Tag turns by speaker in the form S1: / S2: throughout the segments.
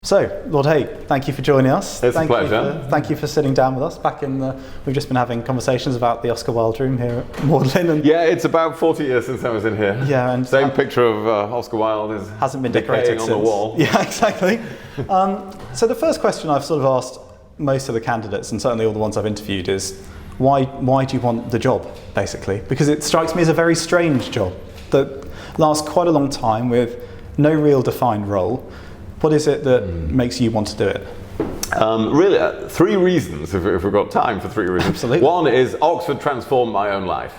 S1: So, Lord Hague, thank you for joining us.
S2: It's a pleasure.
S1: Thank you for sitting down with us. We've just been having conversations about the Oscar Wilde room here at Magdalen. And
S2: yeah, it's about 40 years since I was in here.
S1: Yeah, and
S2: same picture of Oscar Wilde
S1: hasn't been decorated
S2: on
S1: since.
S2: the wall.
S1: Yeah, exactly. So the first question I've sort of asked most of the candidates, and certainly all the ones I've interviewed, is why do you want the job, basically? Because it strikes me as a very strange job that lasts quite a long time with no real defined role. What is it that makes you want to do it?
S2: Really, three reasons, if we've got time for three reasons.
S1: Absolutely.
S2: One is Oxford transformed my own life.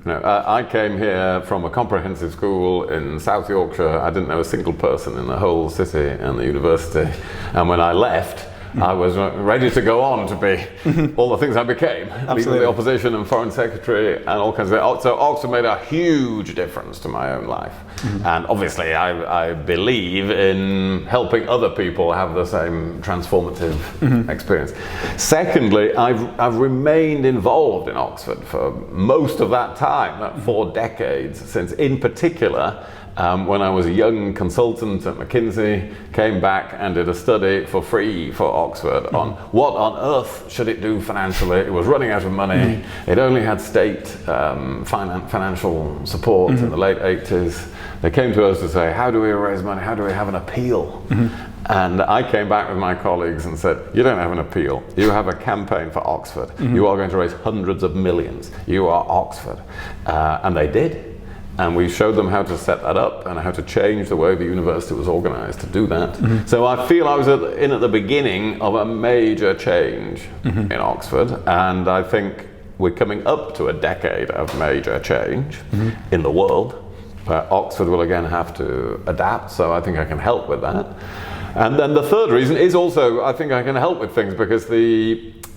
S2: I came here from a comprehensive school in South Yorkshire. I didn't know a single person in the whole city and the university. And when I left, I was ready to go on to be all the things I became. Leader of the opposition and foreign secretary and all kinds of. So Oxford made a huge difference to my own life. And obviously I believe in helping other people have the same transformative experience. Secondly, I've remained involved in Oxford for most of that time, 4 decades, since in particular when I was a young consultant at McKinsey, came back and did a study for free for Oxford on what on earth should it do financially. It was running out of money. It only had state financial support in the late 80s. They came to us to say, how do we raise money? How do we have an appeal? And I came back with my colleagues and said, you don't have an appeal. You have a campaign for Oxford. You are going to raise hundreds of millions. You are Oxford. And they did. And we showed them how to set that up and how to change the way the university was organized to do that. So I feel I was at the beginning of a major change in Oxford, and I think we're coming up to a decade of major change in the world. Oxford will again have to adapt, so I think I can help with that. And then the third reason is also I think I can help with things because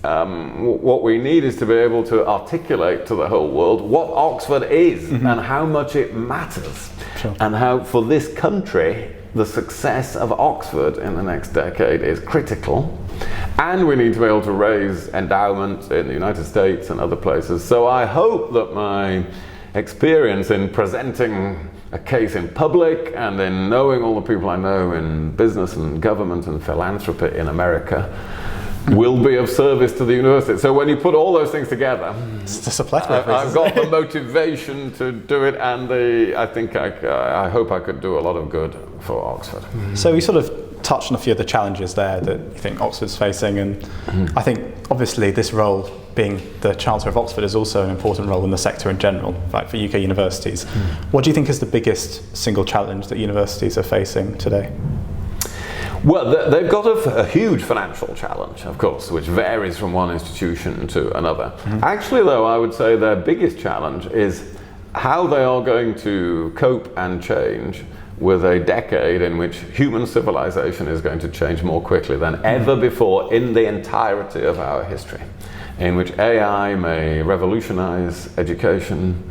S2: what we need is to be able to articulate to the whole world what Oxford is and how much it matters. And how for this country the success of Oxford in the next decade is critical. And we need to be able to raise endowment in the United States and other places. So I hope that my experience in presenting a case in public and in knowing all the people I know in business and government and philanthropy in America will be of service to the university. So when you put all those things together,
S1: it's just a plethora of
S2: I've got the motivation to do it, and I hope I could do a lot of good for Oxford.
S1: So we sort of touched on a few of the challenges there that you think Oxford's facing, and I think obviously this role, being the Chancellor of Oxford, is also an important role in the sector in general, like for UK universities. What do you think is the biggest single challenge that universities are facing today?
S2: Well, they've got a huge financial challenge, of course, which varies from one institution to another. Actually, though, I would say their biggest challenge is how they are going to cope and change with a decade in which human civilization is going to change more quickly than ever before in the entirety of our history, in which AI may revolutionize education,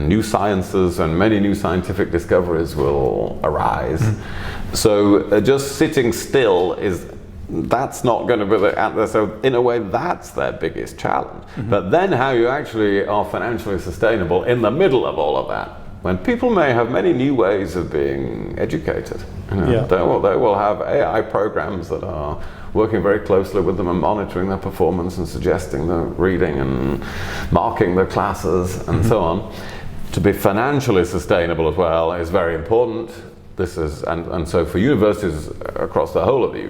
S2: new sciences and many new scientific discoveries will arise. So just sitting still that's not going to be the answer. So in a way, that's their biggest challenge. But then how you actually are financially sustainable in the middle of all of that, when people may have many new ways of being educated. They will have AI programs that are working very closely with them and monitoring their performance and suggesting the reading and marking their classes and so on. To be financially sustainable as well is very important. And so for universities across the whole of the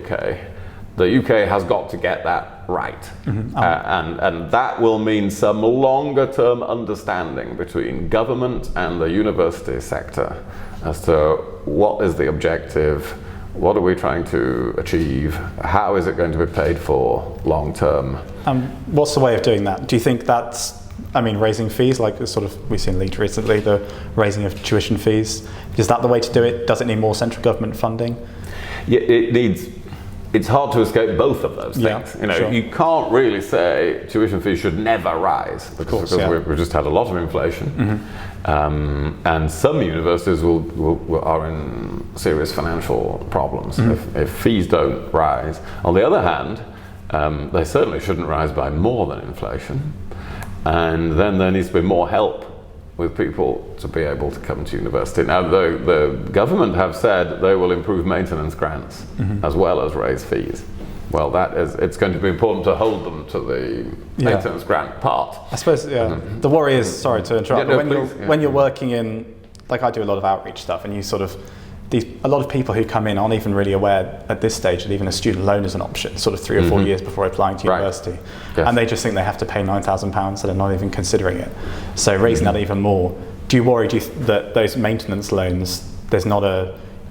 S2: UK has got to get that right. And that will mean some longer term understanding between government and the university sector as to what is the objective, what are we trying to achieve, how is it going to be paid for long term.
S1: What's the way of doing that? Do you think that's, raising fees, like sort of we've seen leaked recently, the raising of tuition fees, is that the way to do it? Does it need more central government funding?
S2: Yeah, it's hard to escape both of those things. You can't really say tuition fees should never rise because we've just had a lot of inflation, and some universities are in serious financial problems if fees don't rise. On the other hand, they certainly shouldn't rise by more than inflation, and then there needs to be more help with people to be able to come to university. Now, the government have said they will improve maintenance grants as well as raise fees. Well, it's going to be important to hold them to the maintenance grant part.
S1: I suppose, the worry is, sorry to interrupt, but when you're working in, like I do a lot of outreach stuff, and you sort of, a lot of people who come in aren't even really aware at this stage that even a student loan is an option, sort of 3 or 4 years before applying to university.
S2: Right. Yes.
S1: And they just think they have to pay £9,000 and they're not even considering it. So raising that even more, do you worry that those maintenance loans, there's not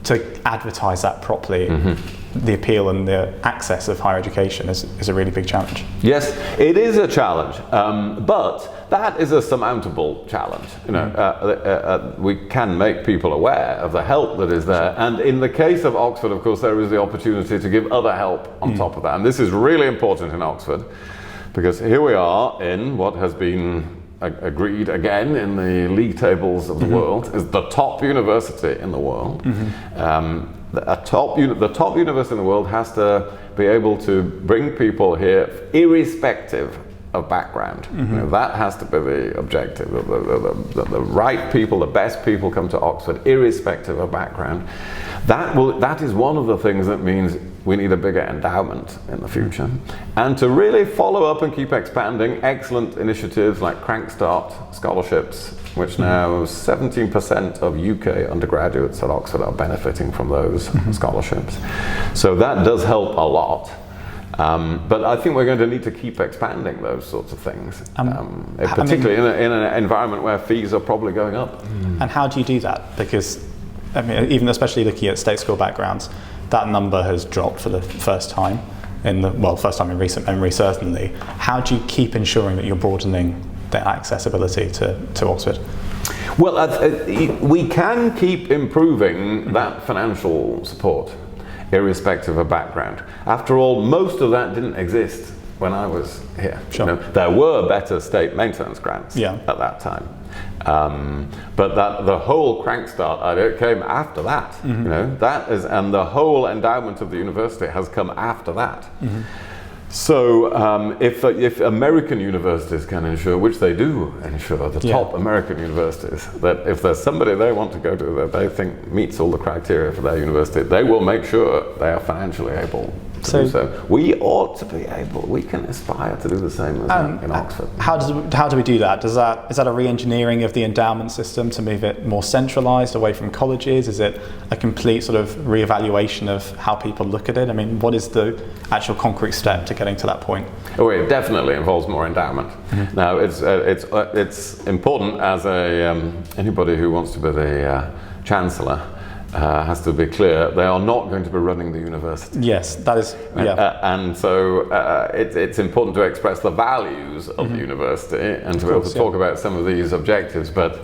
S1: to advertise that properly, the appeal and the access of higher education is a really big challenge?
S2: Yes, it is a challenge, but that is a surmountable challenge. We can make people aware of the help that is there, and in the case of Oxford, of course, there is the opportunity to give other help on top of that, and this is really important in Oxford, because here we are in what has been agreed again in the league tables of the world is the top university in the world. The top university in the world has to be able to bring people here irrespective of background. That has to be the objective. The right people, the best people come to Oxford irrespective of background. That is one of the things that means we need a bigger endowment in the future. And to really follow up and keep expanding excellent initiatives like Crankstart scholarships, which now 17% of UK undergraduates at Oxford are benefiting from those scholarships. So that does help a lot. But I think we're going to need to keep expanding those sorts of things, particularly in an environment where fees are probably going up.
S1: And how do you do that? Because, I mean, even especially looking at state school backgrounds, that number has dropped for the first time first time in recent memory, certainly. How do you keep ensuring that you're broadening the accessibility to Oxford?
S2: Well, we can keep improving that financial support, irrespective of background. After all, most of that didn't exist when I was here.
S1: Sure.
S2: There were better state maintenance grants at that time. But the whole Crankstart idea came after that. And the whole endowment of the university has come after that. So if American universities can ensure, which they do ensure, the top American universities, that if there's somebody they want to go to that they think meets all the criteria for their university, they will make sure they are financially able to do so. We ought to be able, we can aspire to do the same as in Oxford.
S1: How do we do that? Is that a re-engineering of the endowment system to move it more centralised away from colleges? Is it a complete sort of re-evaluation of how people look at it? I mean, what is the actual concrete step to getting to that point?
S2: Oh, it definitely involves more endowment. Now, it's important as anybody who wants to be the Chancellor has to be clear, they are not going to be running the university.
S1: Yes, that is,
S2: and so it's important to express the values of the university and to be able to talk about some of these objectives, but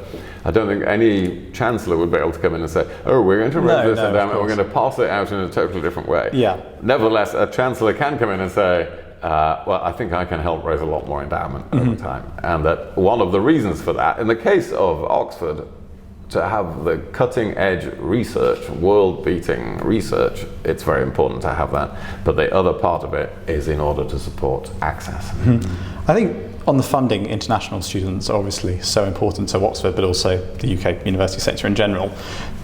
S2: I don't think any Chancellor would be able to come in and say, oh, we're going to raise this endowment, we're going to pass it out in a totally different way. Nevertheless, a Chancellor can come in and say, well, I think I can help raise a lot more endowment over time. And that one of the reasons for that, in the case of Oxford, to have the cutting edge research, world beating research, it's very important to have that. But the other part of it is in order to support access.
S1: I think on the funding, international students are obviously so important to Oxford, but also the UK university sector in general.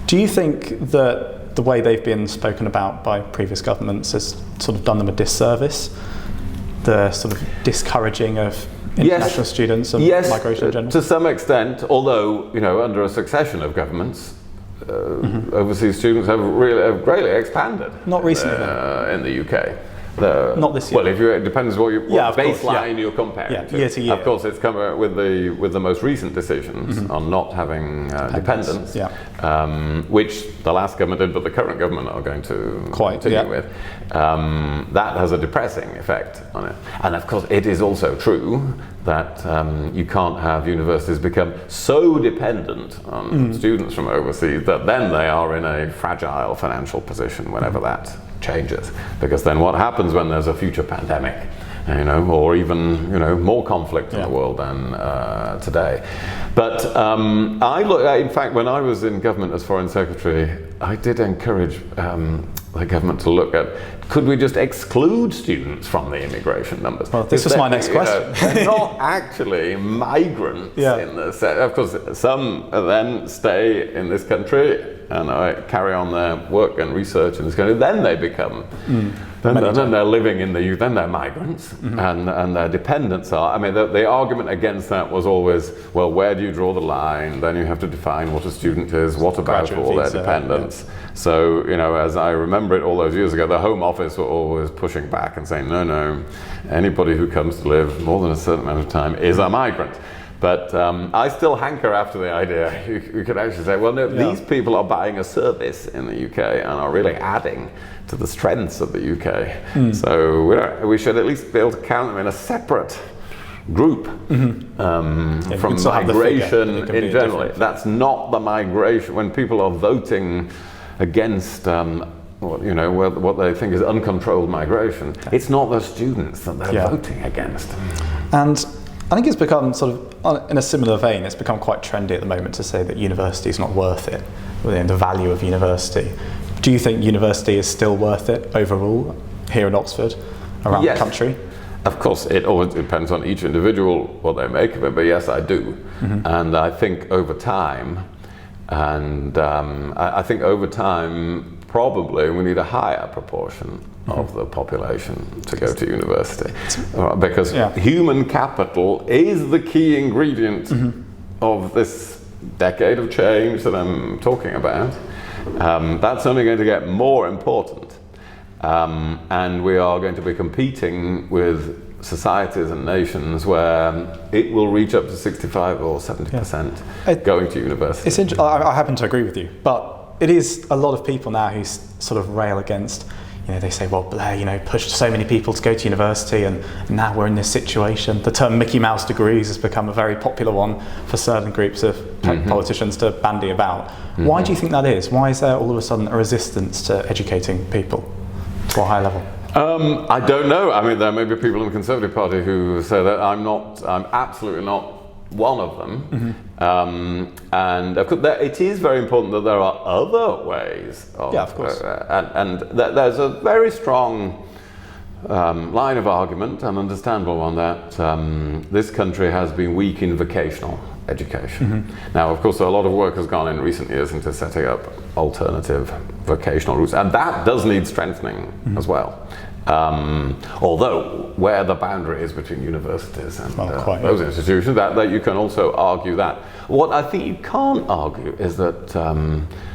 S1: Do you think that the way they've been spoken about by previous governments has sort of done them a disservice? The sort of discouraging of international students and migration in general?
S2: To some extent, although under a succession of governments, overseas students have greatly expanded.
S1: Not recently,
S2: in the UK.
S1: Not this year.
S2: Well, it depends what baseline you're comparing to.
S1: Year to year.
S2: Of course, it's come with the most recent decisions on not having dependents, which the last government did, but the current government are going to continue with. That has a depressing effect on it. And of course, it is also true that you can't have universities become so dependent on students from overseas that then they are in a fragile financial position whenever that changes, because then what happens when there's a future pandemic or even more conflict in the world than today. But in fact, when I was in government as Foreign Secretary, I did encourage the government to look at, could we just exclude students from the immigration numbers?
S1: Well, this was my next question.
S2: They're not actually migrants in the sense. Of course, some then stay in this country and carry on their work and research in this country. Then they become, then they're living in the youth. Then they're migrants, and their dependents are. I mean, the argument against that was always, well, where do you draw the line? Then you have to define what a student is. What about all their dependents? Yeah. So, as I remember it all those years ago, the Home Office were always pushing back and saying, no, anybody who comes to live more than a certain amount of time is a migrant. But I still hanker after the idea. You could actually say, well, no, these people are buying a service in the UK and are really adding to the strengths of the UK. So we should at least be able to count them in a separate group from migration in general. That's not the migration. When people are voting against what they think is uncontrolled migration, it's not the students that they're voting against.
S1: And I think it's become sort of, in a similar vein, it's become quite trendy at the moment to say that university is not worth it, within the value of university. Do you think university is still worth it overall here in Oxford, around the country?
S2: Of course, it always depends on each individual what they make of it, but yes, I do. And I think over time, probably we need a higher proportion of the population to go to university, because human capital is the key ingredient of this decade of change that I'm talking about. That's only going to get more important, and we are going to be competing with societies and nations where it will reach up to 65 or 70% going to university.
S1: I happen to agree with you, but it is a lot of people now who sort of rail against, they say, well, Blair, pushed so many people to go to university and now we're in this situation. The term Mickey Mouse degrees has become a very popular one for certain groups of politicians to bandy about. Why do you think that is? Why is there all of a sudden a resistance to educating people to a high level?
S2: I don't know. I mean, there may be people in the Conservative Party who say that I'm absolutely not one of them. And of course, it is very important that there are other ways of,
S1: of course.
S2: And there's a very strong line of argument, an understandable one, that this country has been weak in vocational education. Now, of course, a lot of work has gone in recent years into setting up alternative vocational routes, and that does need strengthening as well. Although where the boundary is between universities and those institutions, that you can also argue that. What I think you can't argue is that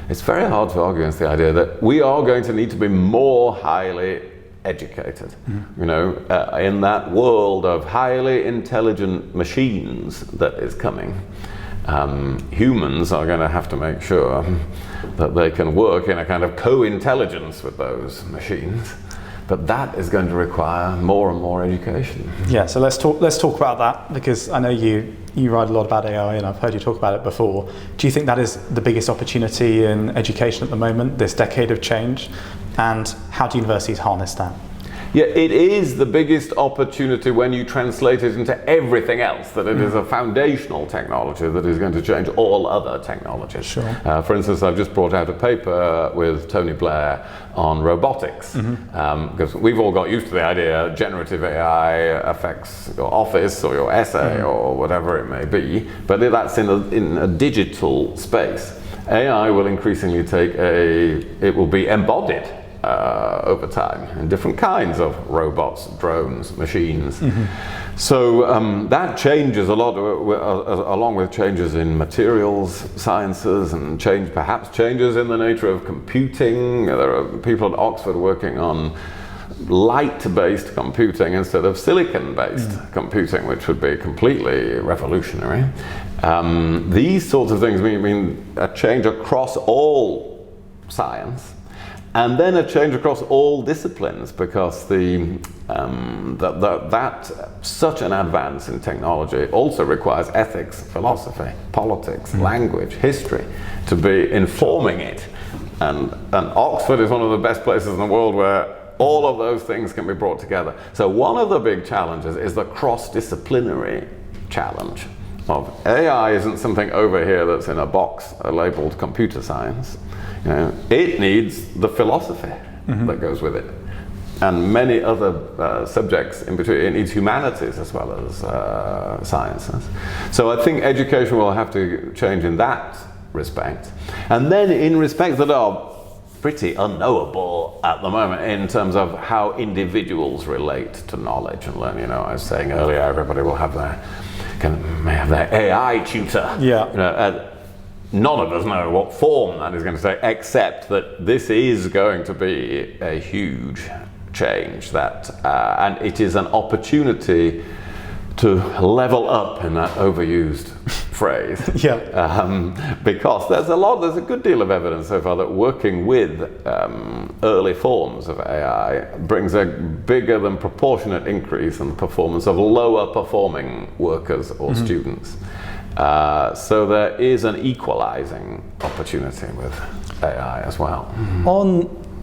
S2: it's very hard to argue against the idea that we are going to need to be more highly educated. In that world of highly intelligent machines that is coming, humans are going to have to make sure that they can work in a kind of co-intelligence with those machines. But that is going to require more and more education. Yeah,
S1: so let's talk about that, because I know you write a lot about AI and I've heard you talk about it before. Do you think that is the biggest opportunity in education at the moment, this decade of change? And how do universities harness that?
S2: Yeah, it is the biggest opportunity when you translate it into everything else, that it is a foundational technology that is going to change all other technologies.
S1: Sure.
S2: For instance, I've just brought out a paper with Tony Blair on robotics, because we've all got used to the idea generative AI affects your office or your essay or whatever it may be, but that's in a digital space. AI will increasingly it will be embodied over time in different kinds of robots, drones, machines. So that changes a lot, along with changes in materials sciences and perhaps changes in the nature of computing. There are people at Oxford working on light-based computing instead of silicon-based computing, which would be completely revolutionary. These sorts of things mean a change across all science, and then a change across all disciplines, because such an advance in technology also requires ethics, philosophy, politics, language, history to be informing it. And Oxford is one of the best places in the world where all of those things can be brought together. So one of the big challenges is the cross-disciplinary challenge of AI isn't something over here that's in a box labeled computer science. It needs the philosophy that goes with it, and many other subjects in between. It needs humanities as well as sciences. So I think education will have to change in that respect. And then in respects that are pretty unknowable at the moment in terms of how individuals relate to knowledge and learning. I was saying earlier, everybody will have may have their AI tutor.
S1: Yeah.
S2: None of us know what form that is going to take, except that this is going to be a huge change, and it is an opportunity to level up, in that overused phrase. Because there's a good deal of evidence so far that working with early forms of AI brings a bigger than proportionate increase in the performance of lower performing workers or students. So there is an equalizing opportunity with AI as well.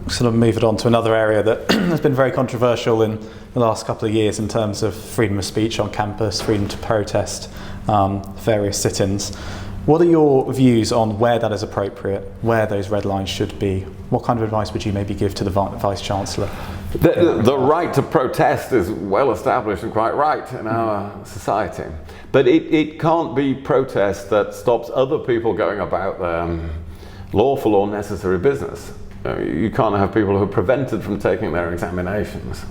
S1: Sort of moving on to another area that has been very controversial in the last couple of years in terms of freedom of speech on campus, freedom to protest, various sit-ins. What are your views on where that is appropriate, where those red lines should be? What kind of advice would you maybe give to the Vice Chancellor?
S2: The right to protest is well established and quite right in our society. But it can't be protest that stops other people going about their lawful or necessary business. You can't have people who are prevented from taking their examinations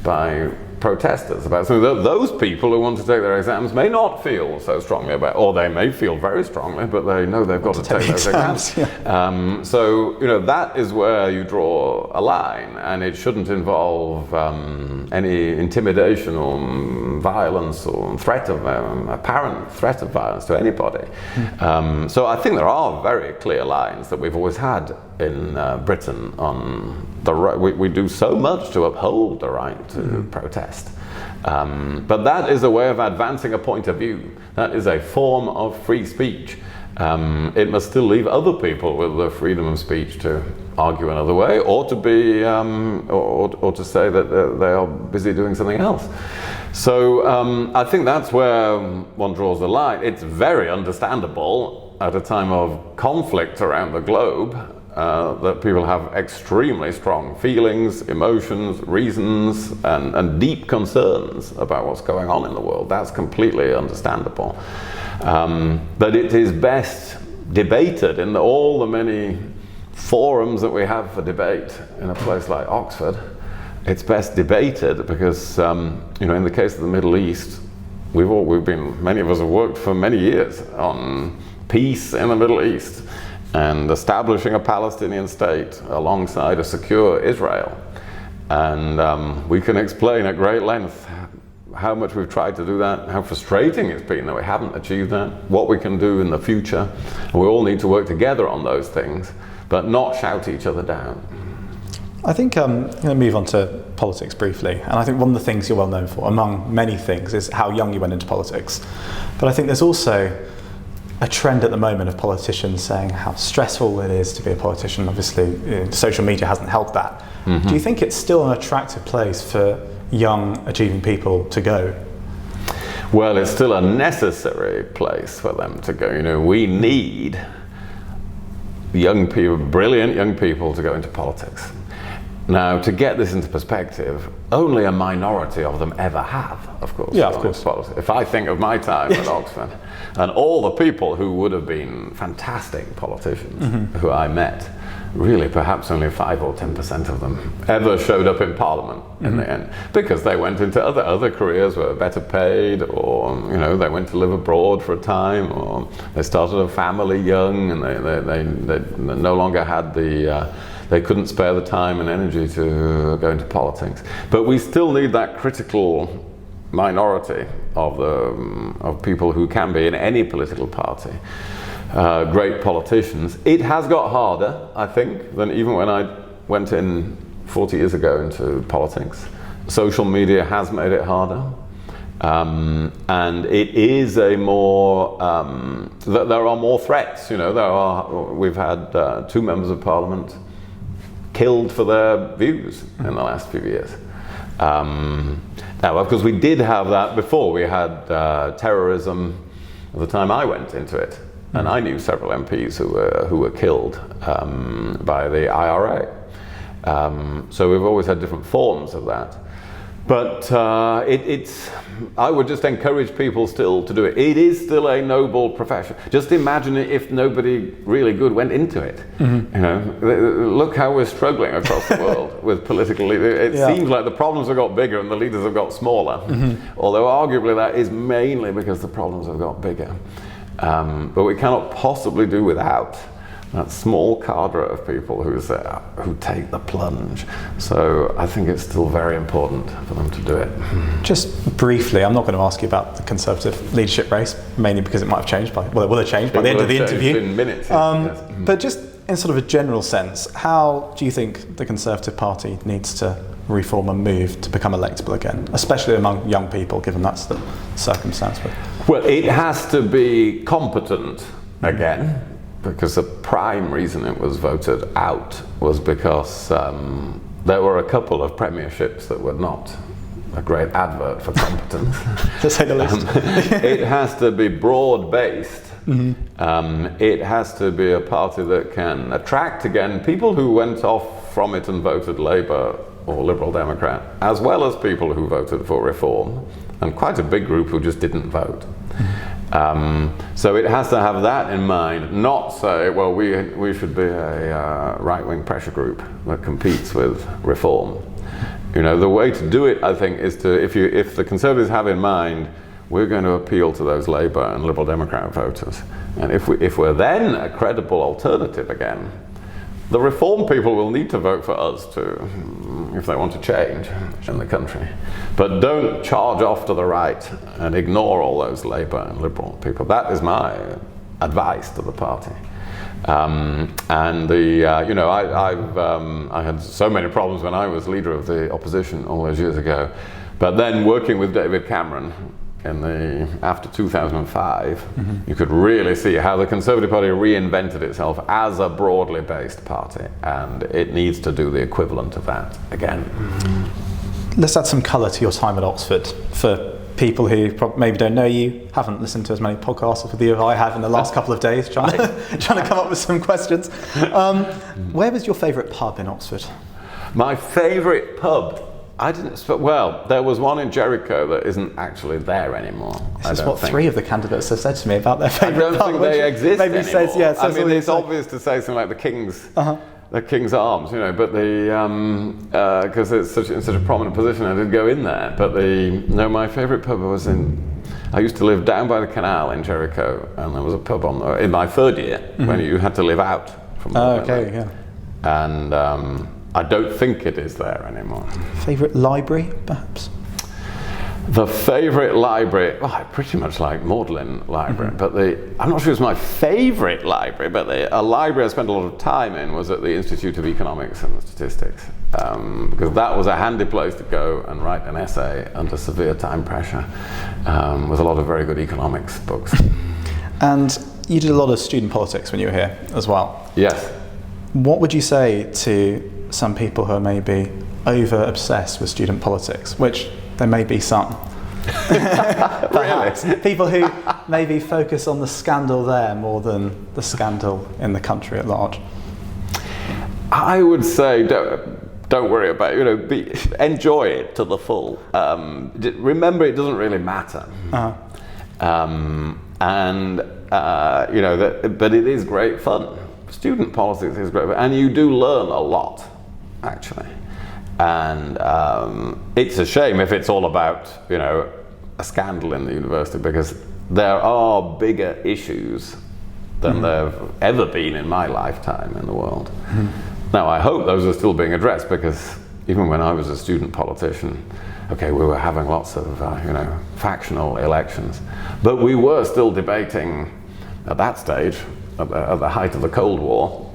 S2: by protesters about something. Those people who want to take their exams may not feel so strongly about, or they may feel very strongly, but they know they've got to take those exams. So that is where you draw a line, and it shouldn't involve any intimidation or violence or apparent threat of violence to anybody. So I think there are very clear lines that we've always had in Britain on the right. We do so much to uphold the right to protest. But that is a way of advancing a point of view. That is a form of free speech. It must still leave other people with the freedom of speech to argue another way, or to be, or to say that they are busy doing something else. So I think that's where one draws the line. It's very understandable at a time of conflict around the globe that people have extremely strong feelings, emotions, reasons, and deep concerns about what's going on in the world. That's completely understandable. But it is best debated in all the many forums that we have for debate in a place like Oxford. It's best debated because, in the case of the Middle East, many of us have worked for many years on peace in the Middle East and establishing a Palestinian state alongside a secure Israel. And we can explain at great length how much we've tried to do that, how frustrating it's been that we haven't achieved that, what we can do in the future. And we all need to work together on those things, but not shout each other down.
S1: I think I'm going to move on to politics briefly. And I think one of the things you're well known for, among many things, is how young you went into politics. But I think there's also a trend at the moment of politicians saying how stressful it is to be a politician. Obviously, social media hasn't helped that. Do you think it's still an attractive place for young, achieving people to go?
S2: Well, it's still a necessary place for them to go. We need young people, brilliant young people, to go into politics. Now, to get this into perspective, only a minority of them ever have, of course.
S1: Yeah, of course.
S2: If I think of my time at Oxford, and all the people who would have been fantastic politicians who I met, really perhaps only 5 or 10% of them ever showed up in Parliament in the end, because they went into other careers, were better paid, or they went to live abroad for a time, or they started a family young, and they no longer had they couldn't spare the time and energy to go into politics. But we still need that critical minority of people who can be in any political party great politicians. It has got harder, I think, than even when I went in 40 years ago into politics. Social media has made it harder. And it is a more, there are more threats. We've had 2 members of Parliament killed for their views in the last few years. Now, of course, we did have that before. We had terrorism at the time I went into it, and I knew several MPs who were killed by the IRA. So we've always had different forms of that. But I would just encourage people still to do it. It is still a noble profession. Just imagine it if nobody really good went into it. You know, look how we're struggling across the world with political leaders. It seems like the problems have got bigger and the leaders have got smaller. Although arguably that is mainly because the problems have got bigger. But we cannot possibly do without that small cadre of people who take the plunge. So I think it's still very important for them to do it.
S1: Just briefly, I'm not going to ask you about the Conservative leadership race, mainly because it might have changed it will have changed by the end of the interview.
S2: In minutes,
S1: But just in sort of a general sense, how do you think the Conservative Party needs to reform and move to become electable again, especially among young people, given that's the circumstance?
S2: Well, it has to be competent again, because the prime reason it was voted out was because there were a couple of premierships that were not a great advert for competence.
S1: To say the least.
S2: It has to be broad-based. It has to be a party that can attract again people who went off from it and voted Labour or Liberal Democrat, as well as people who voted for reform, and quite a big group who just didn't vote. So it has to have that in mind, not say, well, we should be a right-wing pressure group that competes with reform. You know, the way to do it, I think, is to, if the Conservatives have in mind, we're going to appeal to those Labour and Liberal Democrat voters. And if we're then a credible alternative again, the reform people will need to vote for us too, if they want to change in the country. But don't charge off to the right and ignore all those Labour and Liberal people. That is my advice to the party. I had so many problems when I was leader of the opposition all those years ago. But then working with David Cameron after 2005, you could really see how the Conservative Party reinvented itself as a broadly based party, and it needs to do the equivalent of that again.
S1: Let's add some colour to your time at Oxford for people who maybe don't know you, haven't listened to as many podcasts with you as I have in the last couple of days, trying to come up with some questions. Where was your favourite pub in Oxford?
S2: My favourite pub? There was one in Jericho that isn't actually there anymore.
S1: This is what 3 of the candidates have said to me about their favourite pub.
S2: I don't think they exist
S1: maybe
S2: anymore.
S1: Says,
S2: it's obvious to say something like the King's Arms, you know, but because it's in such a prominent position, I did go in there. But my favourite pub was I used to live down by the canal in Jericho, and there was a pub in my 3rd year when you had to live out from there. And I don't think it is there anymore.
S1: Favourite library, perhaps?
S2: The favourite library, I pretty much like Magdalen Library, but I'm not sure it's my favourite library, but a library I spent a lot of time in was at the Institute of Economics and Statistics, because that was a handy place to go and write an essay under severe time pressure, with a lot of very good economics books.
S1: And you did a lot of student politics when you were here as well.
S2: Yes.
S1: What would you say to some people who are maybe over-obsessed with student politics, which there may be some. Perhaps.
S2: Really?
S1: People who maybe focus on the scandal there more than the scandal in the country at large.
S2: I would say don't worry about it, enjoy it to the full. Remember, it doesn't really matter. But it is great fun. Student politics is great, and you do learn a lot, actually. And it's a shame if it's all about, a scandal in the university, because there are bigger issues than there have ever been in my lifetime in the world. Now, I hope those are still being addressed, because even when I was a student politician, we were having lots of, factional elections, but we were still debating at that stage, at the height of the Cold War,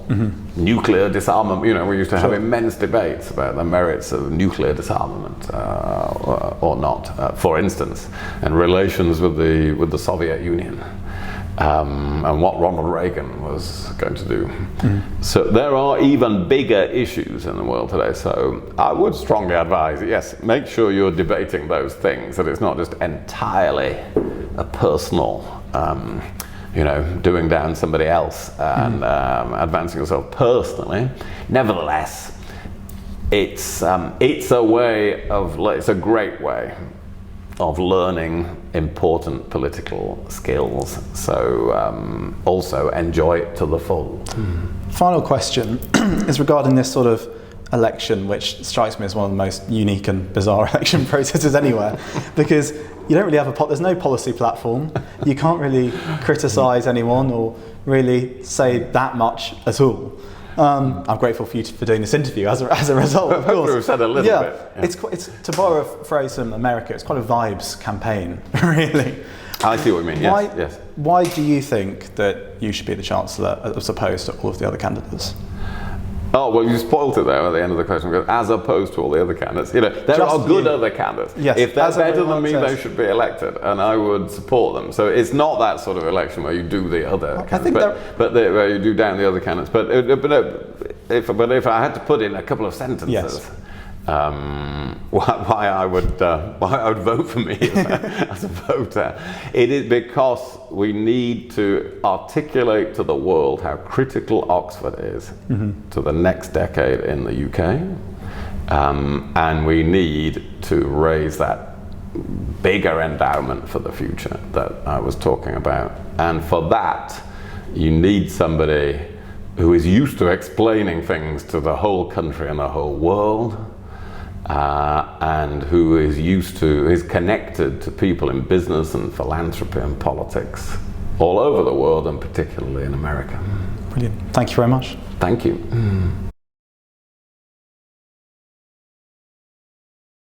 S2: nuclear disarmament. We used to have immense debates about the merits of nuclear disarmament or not, for instance, and relations with the Soviet Union. and what Ronald Reagan was going to do. So there are even bigger issues in the world today. So I would strongly advise, yes, make sure you're debating those things, that it's not just entirely a personal, doing down somebody else and advancing yourself personally. Nevertheless, it's a way of, it's a great way of learning important political skills. So also enjoy it to the full.
S1: Final question is regarding this sort of election, which strikes me as one of the most unique and bizarre election processes anywhere, because you don't really have there's no policy platform. You can't really criticise anyone or really say that much at all. I'm grateful for you for doing this interview as a result, of course.
S2: We've said a little bit. Yeah.
S1: It's to borrow a phrase from America, it's quite a vibes campaign, really.
S2: I see what you mean, yes.
S1: Why do you think that you should be the Chancellor as opposed to all of the other candidates?
S2: Oh, well, you spoiled it there at the end of the question, because as opposed to all the other candidates, there are good other candidads.
S1: Yes,
S2: if they're better than me, they should be elected, and I would support them. So it's not that sort of election where you do the other candidates, where you do down the other candidates. But if I had to put in a couple of sentences,
S1: yes.
S2: Why I would vote for me as a voter, it is because we need to articulate to the world how critical Oxford is to the next decade in the UK, and we need to raise that bigger endowment for the future that I was talking about. And for that, you need somebody who is used to explaining things to the whole country and the whole world, and who is connected to people in business and philanthropy and politics all over the world, and particularly in America.
S1: Brilliant. Thank you very much.
S2: Thank you.